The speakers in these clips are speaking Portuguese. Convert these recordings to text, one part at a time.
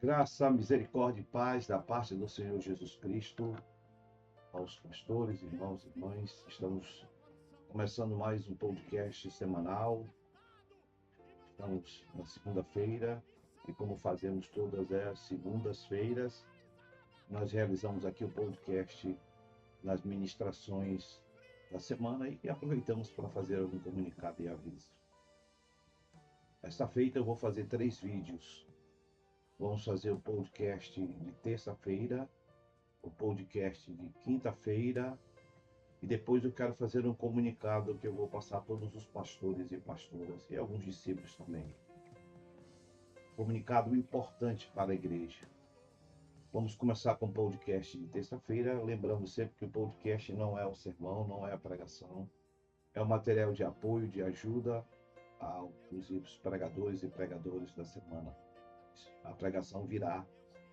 Graça, misericórdia e paz da parte do Senhor Jesus Cristo aos pastores, irmãos e irmãs. Estamos começando mais um podcast semanal. Estamos na segunda-feira e, como fazemos todas as segundas-feiras, nós realizamos aqui o podcast nas ministrações da semana e aproveitamos para fazer algum comunicado e aviso. Esta feita eu vou fazer 3 vídeos. Vamos fazer o podcast de terça-feira, o podcast de quinta-feira, e depois eu quero fazer um comunicado que eu vou passar a todos os pastores e pastoras e alguns discípulos também. Comunicado importante para a igreja. Vamos começar com o podcast de terça-feira, lembrando sempre que o podcast não é o sermão, não é a pregação, é um material de apoio, de ajuda inclusive os pregadores e pregadoras da semana. A pregação virá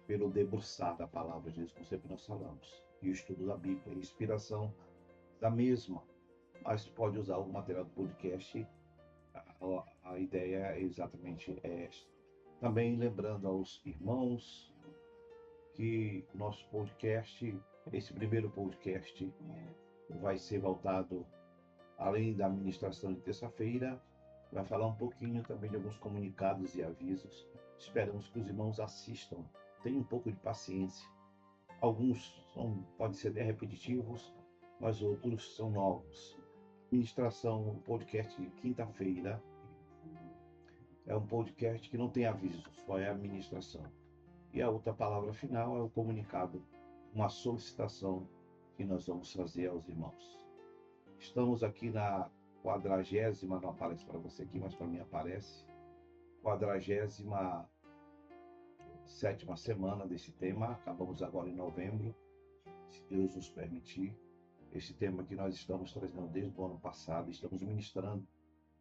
pelo debruçar da palavra de Deus, como sempre nós falamos, e o estudo da Bíblia, a inspiração da mesma, mas pode usar o material do podcast, a ideia é exatamente esta. Também lembrando aos irmãos que nosso podcast, esse primeiro podcast, vai ser voltado, além da ministração de terça-feira, vai falar um pouquinho também de alguns comunicados e avisos. Esperamos que os irmãos assistam, tenham um pouco de paciência. Alguns podem ser até repetitivos, mas outros são novos. Ministração, podcast de quinta-feira, é um podcast que não tem avisos, só é a ministração. E a outra palavra final é o comunicado, uma solicitação que nós vamos fazer aos irmãos. Estamos aqui na 40ª, não aparece para você aqui, mas para mim aparece, 47ª semana desse tema. Acabamos agora em novembro, se Deus nos permitir. Esse tema que nós estamos trazendo desde o ano passado, estamos ministrando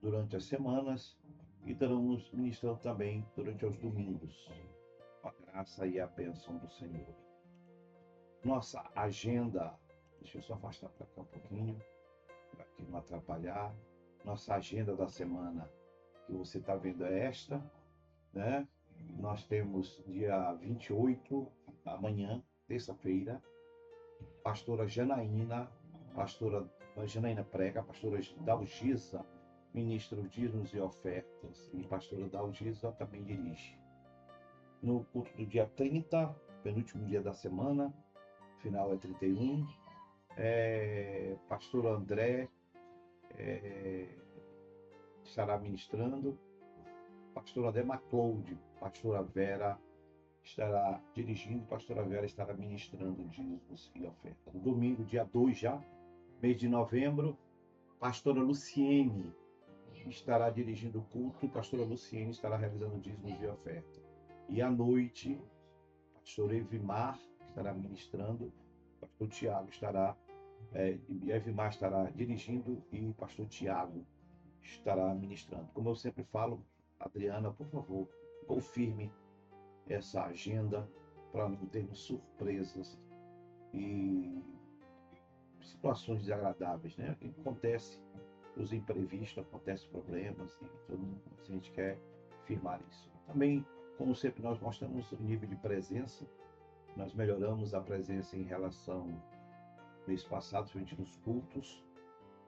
durante as semanas e estamos ministrando também durante os domingos, com a graça e a bênção do Senhor. Nossa agenda, deixa eu só afastar para cá um pouquinho, para que não atrapalhar. Nossa agenda da semana que você está vendo é esta, né? Nós temos dia 28, amanhã, terça-feira, pastora Janaína prega, pastora Dalgisa ministra os dízimos e ofertas, e pastora Dalgisa também dirige. No culto do dia 30, penúltimo dia da semana, final é 31, pastor André estará ministrando, pastor André Macloud, pastora Vera estará dirigindo, pastora Vera estará ministrando dízimos e ofertas. No domingo, dia 2 já, mês de novembro, pastora Luciene estará dirigindo o culto e pastora Luciene estará realizando dízimos e oferta. E à noite, pastor Evimar estará ministrando, pastor Tiago estará, Evimar estará dirigindo e pastor Tiago estará ministrando. Como eu sempre falo, Adriana, por favor, confirme essa agenda para não termos surpresas e situações desagradáveis, né? Acontece os imprevistos, acontecem problemas e todo mundo, a gente quer firmar isso. Também, como sempre, nós mostramos o nível de presença, nós melhoramos a presença em relação ao mês passado, principalmente nos cultos.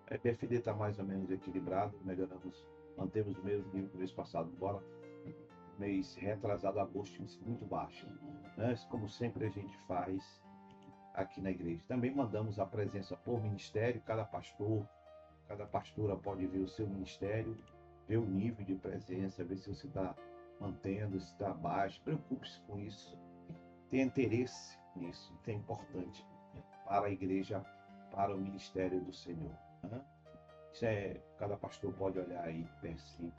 A PFD está mais ou menos equilibrado, melhoramos, mantemos o mesmo nível que o mês passado, embora mês retrasado, agosto, muito baixo, né? Como sempre a gente faz aqui na igreja. Também mandamos a presença por ministério, cada pastora pode ver o seu ministério, ver o nível de presença, ver se você está mantendo, se está baixo. Preocupe-se com isso, tenha interesse nisso, que é importante para a igreja, para o ministério do Senhor, né? Cada pastor pode olhar aí, versículo,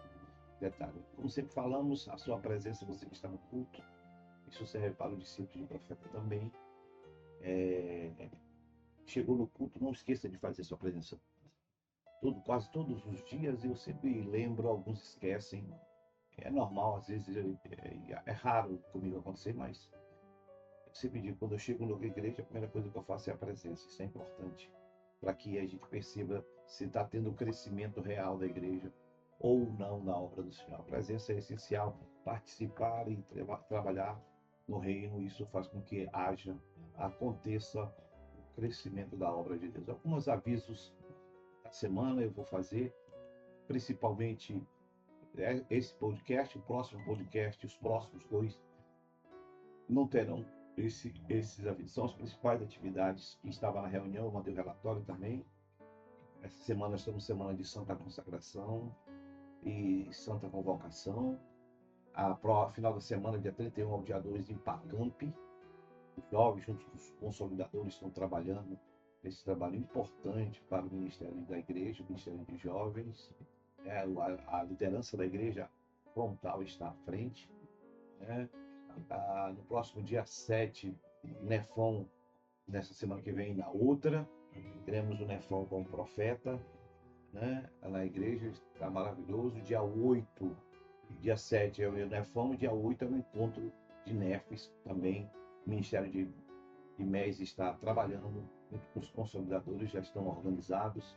detalhe. Como sempre falamos, a sua presença, você que está no culto, isso serve para o discípulo de profeta também. Chegou no culto, não esqueça de fazer sua presença quase todos os dias. Eu sempre lembro, alguns esquecem. É normal, às vezes é raro comigo acontecer, mas eu sempre digo, quando eu chego na igreja, a primeira coisa que eu faço é a presença. Isso é importante para que a gente perceba se está tendo crescimento real da igreja ou não na obra do Senhor. A presença é essencial, participar e trabalhar no reino. Isso faz com que aconteça o crescimento da obra de Deus. Alguns avisos da semana eu vou fazer, principalmente esse podcast, o próximo podcast, os próximos dois não terão esses avisos. São as principais atividades que estava na reunião, eu mandei o relatório também. Essa semana nós estamos semana de Santa Consagração e Santa Convocação. Final da semana, dia 31 ao dia 2, em Pacamp. Os jovens, junto com os consolidadores, estão trabalhando esse trabalho importante para o Ministério da Igreja, o Ministério de Jovens. A liderança da igreja frontal está à frente. Né? No próximo dia 7, Nefon, nessa semana que vem, na outra, teremos o Nefon como profeta, né? Na igreja, está maravilhoso. Dia 8, dia 7 é o Nefon, dia 8 é o encontro de Nefes, também o Ministério de MES está trabalhando, os consolidadores já estão organizados,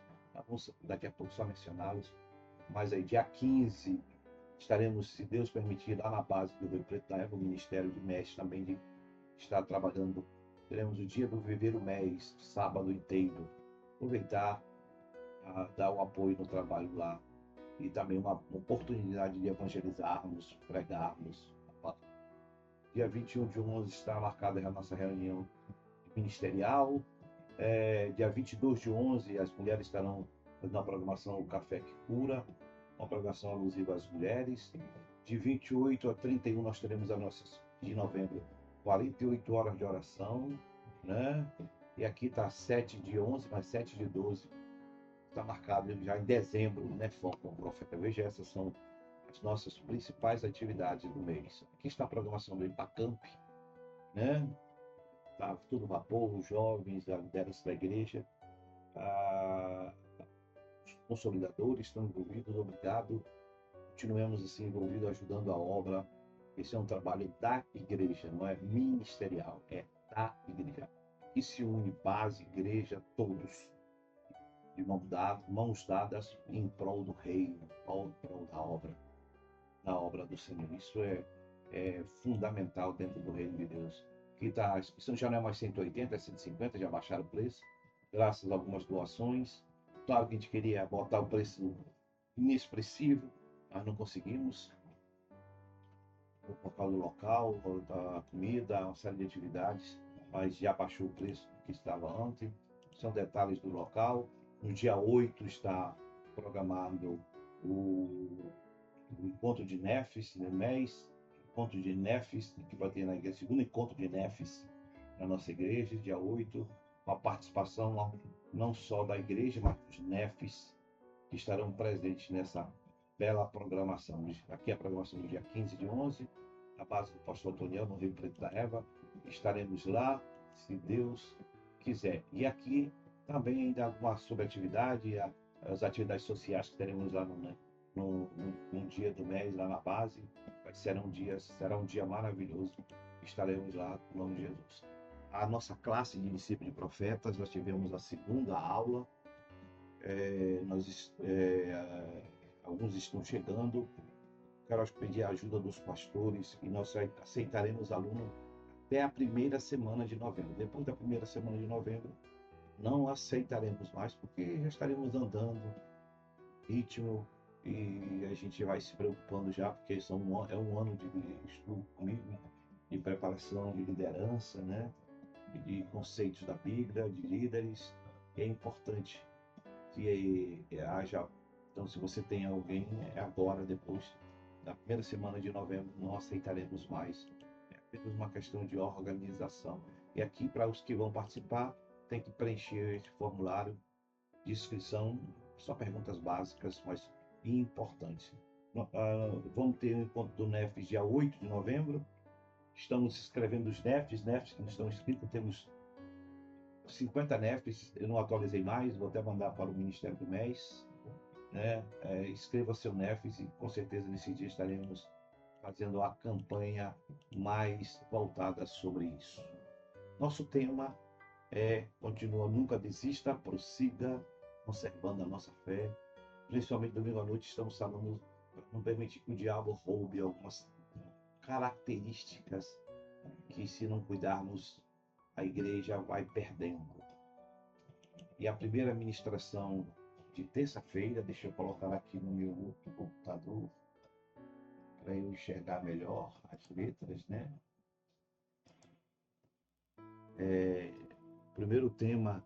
daqui a pouco só mencioná-los, mas aí dia 15 estaremos, se Deus permitir, lá na base do Rio Preto da Eva, o Ministério de MES também está trabalhando. Teremos o dia do Viver o MES, sábado inteiro. Aproveitar, dar o apoio no trabalho lá. E também uma oportunidade de evangelizarmos, pregarmos. Dia 21 de 11 está marcada a nossa reunião ministerial. Dia 22 de 11, as mulheres estarão na programação O Café que Cura, uma programação alusiva às mulheres. De 28 a 31 nós teremos de novembro, 48 horas de oração, né? E aqui está 7 de 11, mais 7 de 12, está marcado já em dezembro, né? Foco com o profeta. Veja, essas são as nossas principais atividades do mês. Aqui está a programação do Ipacamp, né? Tá tudo vapor, os jovens, a liderança da igreja, os consolidadores estão envolvidos, obrigado. Continuemos assim envolvidos, ajudando a obra. Esse é um trabalho da igreja, não é ministerial, é da igreja. E se une base, igreja, todos, de mãos dadas em prol do reino, em prol da obra do Senhor. Isso é fundamental dentro do reino de Deus. Que a inscrição já não é mais 180, é 150, já baixaram o preço, graças a algumas doações. Claro que a gente queria botar o preço inexpressivo, mas não conseguimos, por causa do local, da comida, uma série de atividades, mas já baixou o preço que estava antes. São detalhes do local. No dia 8 está programado o encontro de Nefes, no mês, encontro de Nefes, que vai ter na igreja, segundo encontro de Nefes na nossa igreja, dia 8, com a participação não só da igreja, mas dos Nefes, que estarão presentes nessa bela programação. Aqui a programação do dia 15 de 11, na base do pastor Antoniel, no Rio Preto da Eva. Estaremos lá, se Deus quiser. E aqui também ainda alguma subatividade, as atividades sociais que teremos lá no dia do mês, lá na base. Será um dia maravilhoso. Estaremos lá, no nome de Jesus. A nossa classe de discípulos de profetas, nós tivemos a segunda aula. Alguns estão chegando. Quero pedir a ajuda dos pastores e nós aceitaremos aluno até a primeira semana de novembro. Depois da primeira semana de novembro, não aceitaremos mais, porque já estaremos andando ritmo e a gente vai se preocupando já, porque é um ano de estudo comigo, de preparação de liderança, né? De conceitos da Bíblia, de líderes. É importante que haja. Então, se você tem alguém, agora, depois da primeira semana de novembro, não aceitaremos mais. É apenas uma questão de organização. E aqui, para os que vão participar, tem que preencher esse formulário de inscrição, só perguntas básicas, mas importantes. Vamos ter o encontro do NEFES dia 8 de novembro. Estamos escrevendo os NEFES que não estão inscritos. Temos 50 NEFES, eu não atualizei mais, vou até mandar para o Ministério do MES. Né? Escreva seu NEFES e com certeza nesse dia estaremos fazendo a campanha mais voltada sobre isso. Nosso tema continua, nunca desista, prossiga, conservando a nossa fé. Principalmente domingo à noite estamos falando para não permitir que o diabo roube algumas características que, se não cuidarmos, a igreja vai perdendo. E a primeira ministração de terça-feira, deixa eu colocar aqui no meu outro computador, para eu enxergar melhor as letras, né? Primeiro tema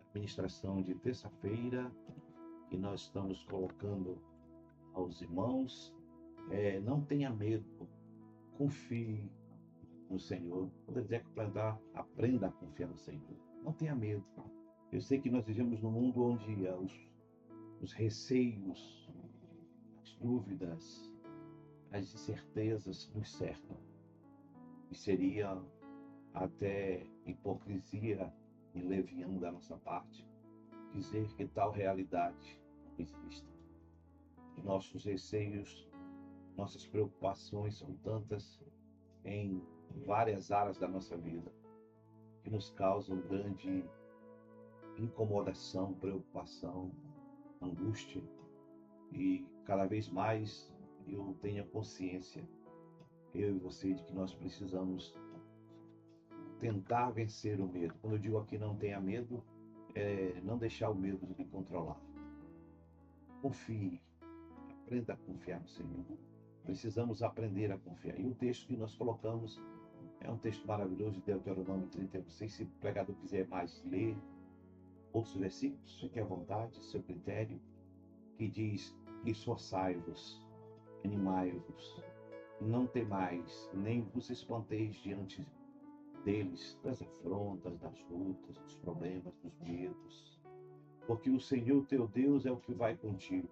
da ministração de terça-feira, que nós estamos colocando aos irmãos, não tenha medo, confie no Senhor. Quando dizer que aprenda a confiar no Senhor. Não tenha medo. Eu sei que nós vivemos num mundo onde os receios, as dúvidas, as incertezas nos cercam. E seria até hipocrisia e leviano da nossa parte dizer que tal realidade não existe. Nossos receios, nossas preocupações são tantas em várias áreas da nossa vida que nos causam grande incomodação, preocupação, angústia. E cada vez mais eu tenho consciência, eu e você, de que nós precisamos tentar vencer o medo. Quando eu digo aqui não tenha medo, não deixar o medo de controlar. Confie, aprenda a confiar no Senhor. Precisamos aprender a confiar. E o texto que nós colocamos é um texto maravilhoso de Deuteronômio 36. Se o pregador quiser mais ler outros versículos, fique à vontade, seu critério, que diz: esforçai-vos, animai-vos, não temais, nem vos espanteis diante deles, das afrontas, das lutas, dos problemas, dos medos, porque o Senhor teu Deus é o que vai contigo,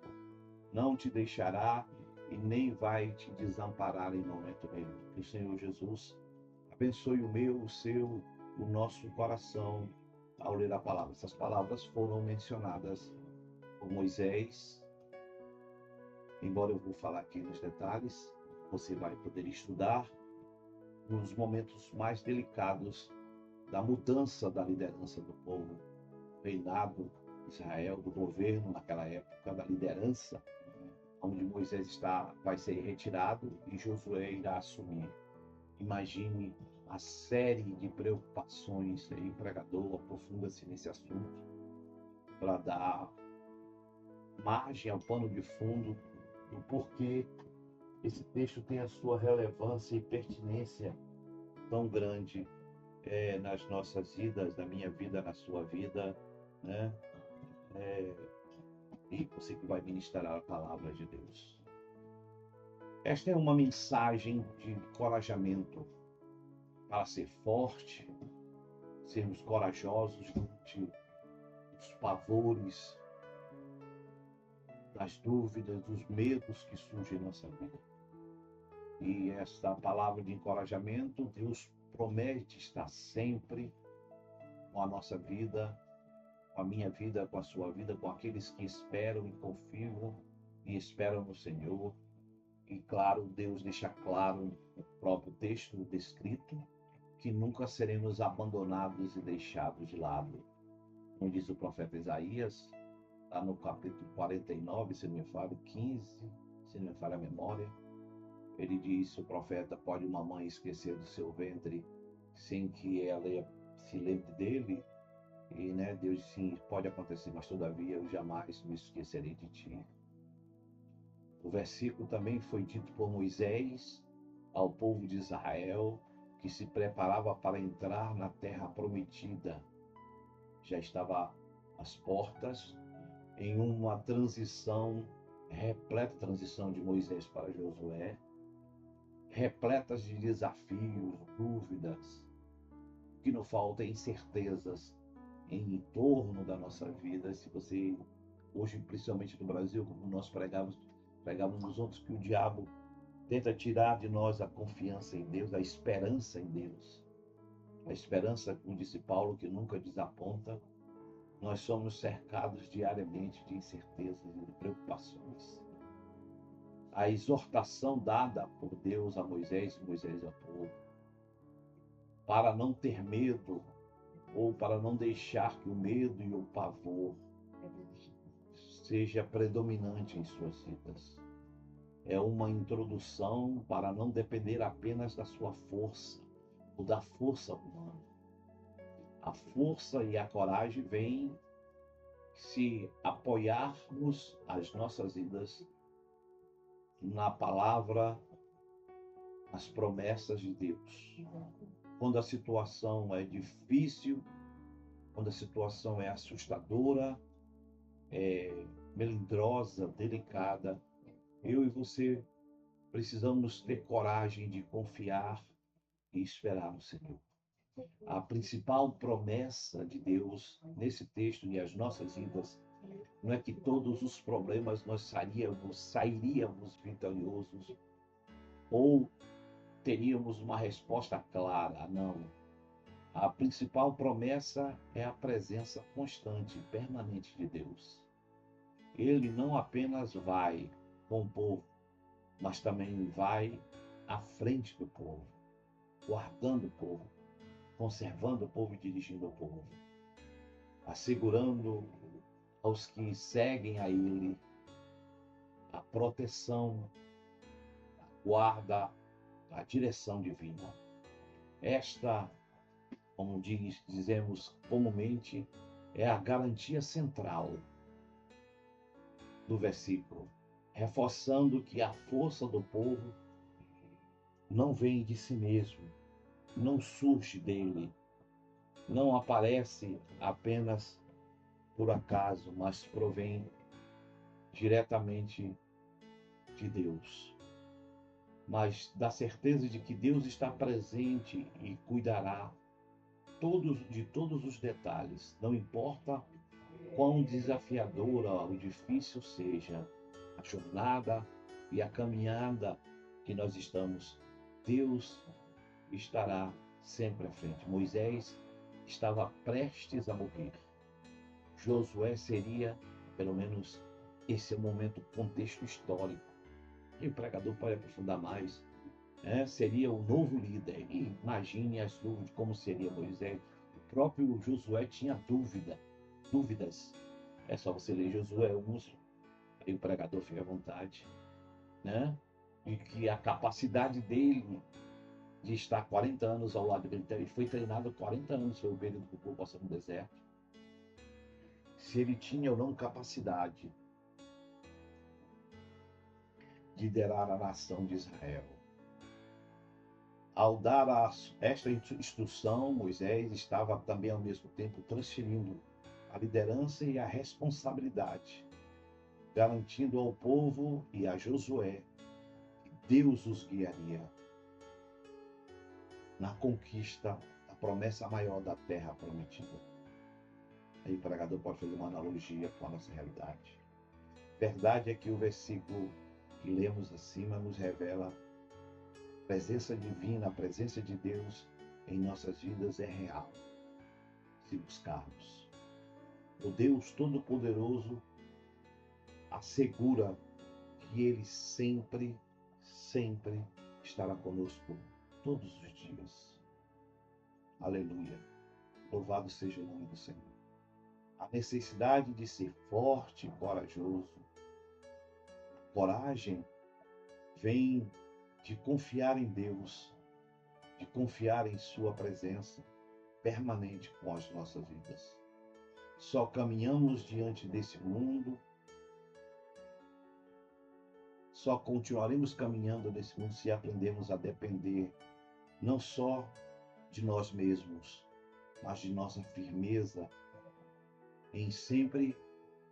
não te deixará e nem vai te desamparar em momento nenhum. Que o Senhor Jesus abençoe o meu, o seu, o nosso coração ao ler a palavra. Essas palavras foram mencionadas por Moisés, embora eu vou falar aqui nos detalhes, você vai poder estudar nos momentos mais delicados da mudança da liderança do povo, reinado de Israel, do governo naquela época, da liderança, onde Moisés vai ser retirado e Josué irá assumir. Imagine a série de preocupações, aí o pregador aprofunda-se nesse assunto para dar margem ao pano de fundo do porquê esse texto tem a sua relevância e pertinência tão grande nas nossas vidas, na minha vida, na sua vida, né? E você que vai ministrar a palavra de Deus. Esta é uma mensagem de encorajamento para ser forte, sermos corajosos diante dos pavores, das dúvidas, dos medos que surgem em nossa vida. E esta palavra de encorajamento, Deus promete estar sempre com a nossa vida, com a minha vida, com a sua vida, com aqueles que esperam e confiam e esperam no Senhor. E claro, Deus deixa claro no próprio texto descrito que nunca seremos abandonados e deixados de lado. Como diz o profeta Isaías, está no capítulo 49, se não me falha, 15, se não me falha a memória, ele diz: o profeta, pode uma mãe esquecer do seu ventre sem que ela se lembre dele? E Deus diz: sim, pode acontecer, mas todavia eu jamais me esquecerei de ti. O versículo também foi dito por Moisés ao povo de Israel, que se preparava para entrar na terra prometida. Já estava às portas, em uma transição, repleta transição de Moisés para Josué, repletas de desafios, dúvidas, que não falta incertezas em torno da nossa vida. Se você, hoje, principalmente no Brasil, como nós pregamos nos outros, que o diabo tenta tirar de nós a confiança em Deus, a esperança em Deus. A esperança, como disse Paulo, que nunca desaponta. Nós somos cercados diariamente de incertezas e de preocupações. A exortação dada por Deus a Moisés e Moisés ao povo, para não ter medo, ou para não deixar que o medo e o pavor seja predominante em suas vidas. é uma introdução para não depender apenas da sua força ou da força humana. A força e a coragem vêm se apoiarmos as nossas vidas na palavra, nas promessas de Deus. Quando a situação é difícil, quando a situação é assustadora, melindrosa, delicada, eu e você precisamos ter coragem de confiar e esperar no Senhor. A principal promessa de Deus nesse texto e as nossas vidas não é que todos os problemas nós sairíamos vitoriosos ou teríamos uma resposta clara, não. A principal promessa é a presença constante, permanente de Deus. Ele não apenas vai com o povo, mas também vai à frente do povo, guardando o povo, conservando o povo e dirigindo o povo, assegurando aos que seguem a Ele a proteção, a guarda, a direção divina. Esta, como dizemos comumente, é a garantia central do versículo, reforçando que a força do povo não vem de si mesmo, não surge dele, não aparece apenas por acaso, mas provém diretamente de Deus. Mas da certeza de que Deus está presente e cuidará de todos os detalhes, não importa quão desafiadora ou difícil seja a jornada e a caminhada que nós estamos, Deus estará sempre à frente. Moisés estava prestes a morrer. Josué seria, pelo menos esse é o momento, contexto histórico. E o pregador pode aprofundar mais. Seria o novo líder. E imagine as dúvidas, como seria Moisés. O próprio Josué tinha dúvidas. É só você ler Josué 1, e o pregador fica à vontade. E que a capacidade dele de estar 40 anos ao lado dele, ele foi treinado 40 anos, foi o período que o povo passou no deserto. Se ele tinha ou não capacidade de liderar a nação de Israel. Ao dar esta instrução, Moisés estava também ao mesmo tempo transferindo a liderança e a responsabilidade, garantindo ao povo e a Josué que Deus os guiaria na conquista da promessa maior da terra prometida. Aí o pregador pode fazer uma analogia com a nossa realidade. Verdade é que o versículo que lemos acima nos revela a presença divina, a presença de Deus em nossas vidas é real, se buscarmos. O Deus Todo-Poderoso assegura que Ele sempre estará conosco todos os dias. Aleluia. Louvado seja o nome do Senhor. A necessidade de ser forte e corajoso. Coragem vem de confiar em Deus, de confiar em sua presença permanente com as nossas vidas. Só caminhamos diante desse mundo, só continuaremos caminhando nesse mundo se aprendemos a depender não só de nós mesmos, mas de nossa firmeza em sempre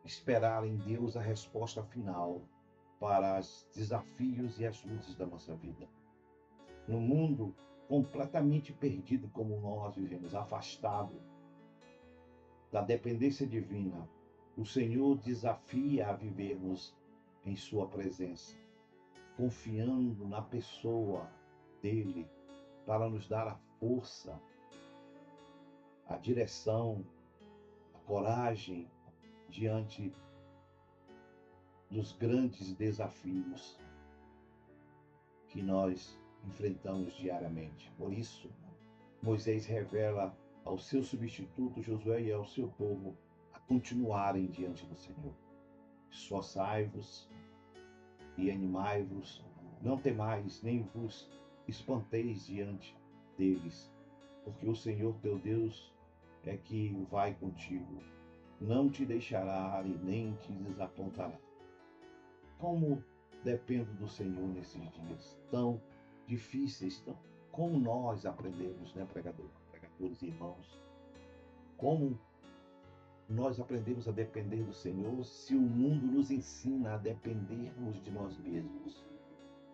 esperar em Deus a resposta final para os desafios e as lutas da nossa vida. No mundo completamente perdido como nós vivemos, afastado da dependência divina, o Senhor desafia a vivermos em sua presença, confiando na pessoa dele para nos dar a força, a direção, a coragem diante dos grandes desafios que nós enfrentamos diariamente. Por isso, Moisés revela ao seu substituto Josué e ao seu povo a continuarem diante do Senhor. Esforçai-vos, e animai-vos, não temais, nem vos espanteis diante deles, porque o Senhor teu Deus é que vai contigo, não te deixará e nem te desapontará. Como dependo do Senhor nesses dias tão difíceis, como nós aprendemos, né, pregadores e irmãos, como nós aprendemos a depender do Senhor se o mundo nos ensina a dependermos de nós mesmos.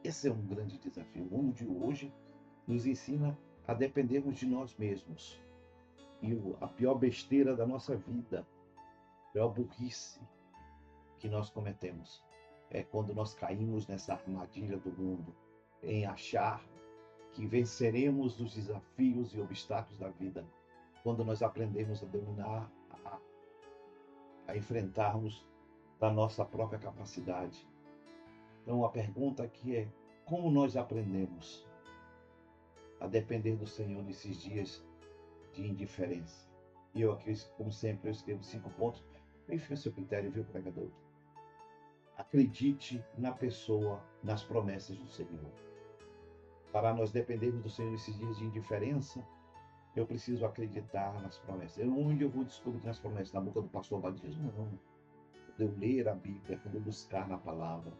Esse é um grande desafio. O mundo de hoje nos ensina a dependermos de nós mesmos. E a pior besteira da nossa vida, a pior burrice que nós cometemos é quando nós caímos nessa armadilha do mundo, em achar que venceremos os desafios e obstáculos da vida, quando nós aprendemos a dominar, a enfrentarmos da nossa própria capacidade. Então a pergunta aqui é: como nós aprendemos a depender do Senhor nesses dias de indiferença? E eu aqui, como sempre, eu escrevo 5 pontos. Enfim, o seu critério, viu, pregador? Acredite na pessoa, nas promessas do Senhor. Para nós dependermos do Senhor nesses dias de indiferença, eu preciso acreditar nas promessas. Onde eu vou descobrir nas promessas? Na boca do pastor Badismo? Não. Quando eu ler a Bíblia, quando eu buscar na palavra.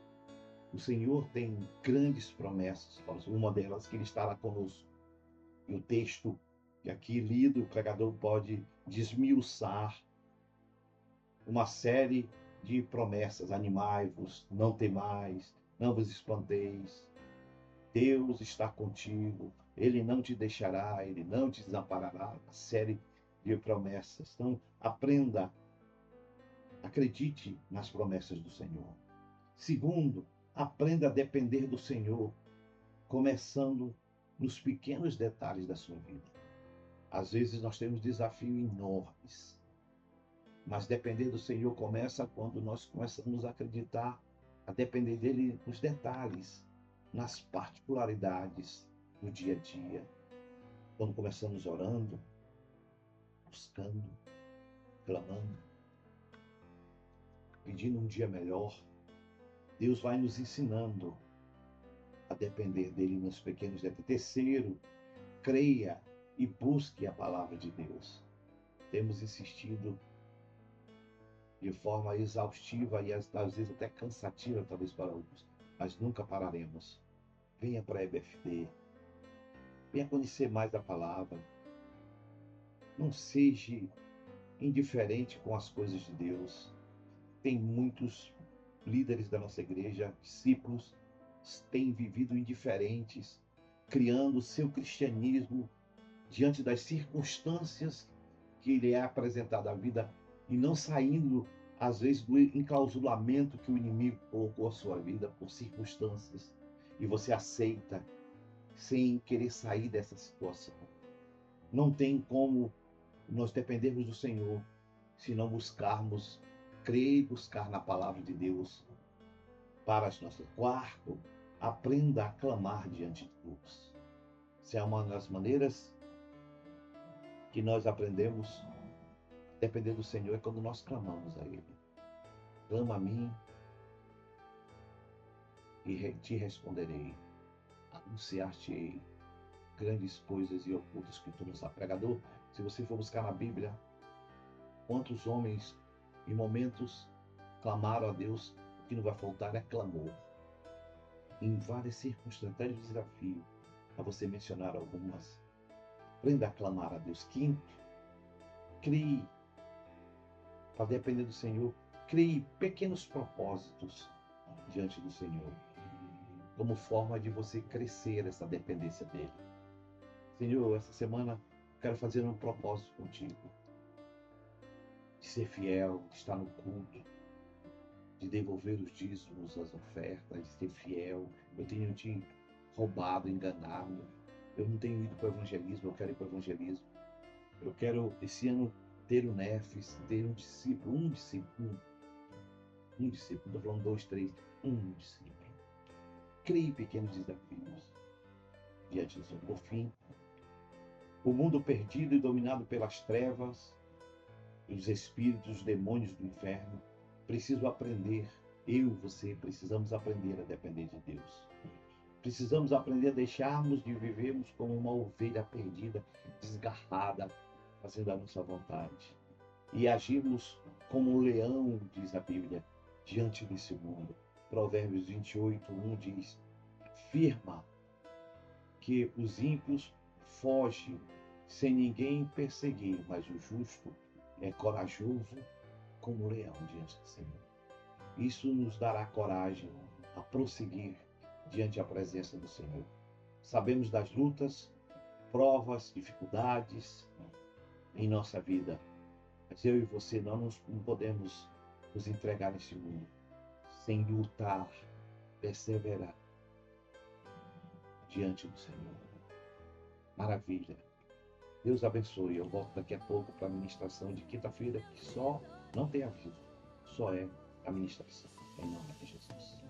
O Senhor tem grandes promessas, uma delas que Ele estará conosco. E o texto que aqui lido, o pregador pode desmiuçar uma série de promessas: animai-vos, não temais, não vos espanteis, Deus está contigo, Ele não te deixará, Ele não te desamparará. Uma série de promessas. Então, aprenda, acredite nas promessas do Senhor. Segundo, aprenda a depender do Senhor, começando nos pequenos detalhes da sua vida. Às vezes nós temos desafios enormes, mas depender do Senhor começa quando nós começamos a acreditar, a depender dele nos detalhes, nas particularidades do dia a dia. Quando começamos orando, buscando, clamando, pedindo um dia melhor, Deus vai nos ensinando a depender dele nos pequenos detalhes. Terceiro, creia e busque a palavra de Deus. Temos insistido de forma exaustiva e às vezes até cansativa, talvez para alguns, mas nunca pararemos. Venha para a EBFD, venha conhecer mais a palavra. Não seja indiferente com as coisas de Deus. Tem muitos líderes da nossa igreja, discípulos, têm vivido indiferentes, criando o seu cristianismo diante das circunstâncias que lhe é apresentada à vida e não saindo, às vezes, do enclausulamento que o inimigo colocou à sua vida por circunstâncias. E você aceita sem querer sair dessa situação. Não tem como nós dependermos do Senhor se não buscarmos, crer e buscar na palavra de Deus para as nossas. Quarto, aprenda a clamar diante de Deus. Essa é uma das maneiras que nós aprendemos a depender do Senhor, é quando nós clamamos a Ele. Clama a mim e te responderei. Anunciar-te-ei grandes coisas e ocultas que tu não sabes. Pregador, se você for buscar na Bíblia, quantos homens em momentos clamaram a Deus, o que não vai faltar é clamor. Em várias circunstâncias de desafio, a você mencionar algumas. Aprenda a clamar a Deus. Quinto, crie, para depender do Senhor, crie pequenos propósitos diante do Senhor, como forma de você crescer essa dependência dele. Senhor, essa semana quero fazer um propósito contigo, de ser fiel, de estar no culto, de devolver os dízimos, as ofertas, de ser fiel. Eu tenho te roubado, enganado. Eu não tenho ido para o evangelismo, eu quero ir para o evangelismo. Eu quero, esse ano, ter o Nefes, ter um discípulo, um discípulo. Não estou falando 2, 3, um discípulo. Crie pequenos desafios diante do Senhor. Por fim, o mundo perdido e dominado pelas trevas, os espíritos, os demônios do inferno, preciso aprender Eu e você precisamos aprender a depender de Deus. Precisamos aprender a deixarmos de vivermos como uma ovelha perdida, desgarrada, fazendo a nossa vontade. E agirmos como um leão, diz a Bíblia, diante desse mundo. Provérbios 28:1 diz: afirma que os ímpios fogem sem ninguém perseguir, mas o justo é corajoso como um leão diante do Senhor. Isso nos dará coragem a prosseguir diante da presença do Senhor. Sabemos das lutas, provas, dificuldades em nossa vida, mas eu e você não podemos nos entregar nesse mundo sem lutar, perseverar diante do Senhor. Maravilha. Deus abençoe. Eu volto daqui a pouco para a ministração de quinta-feira, que só não tem aviso, só é a ministração. Em nome de Jesus.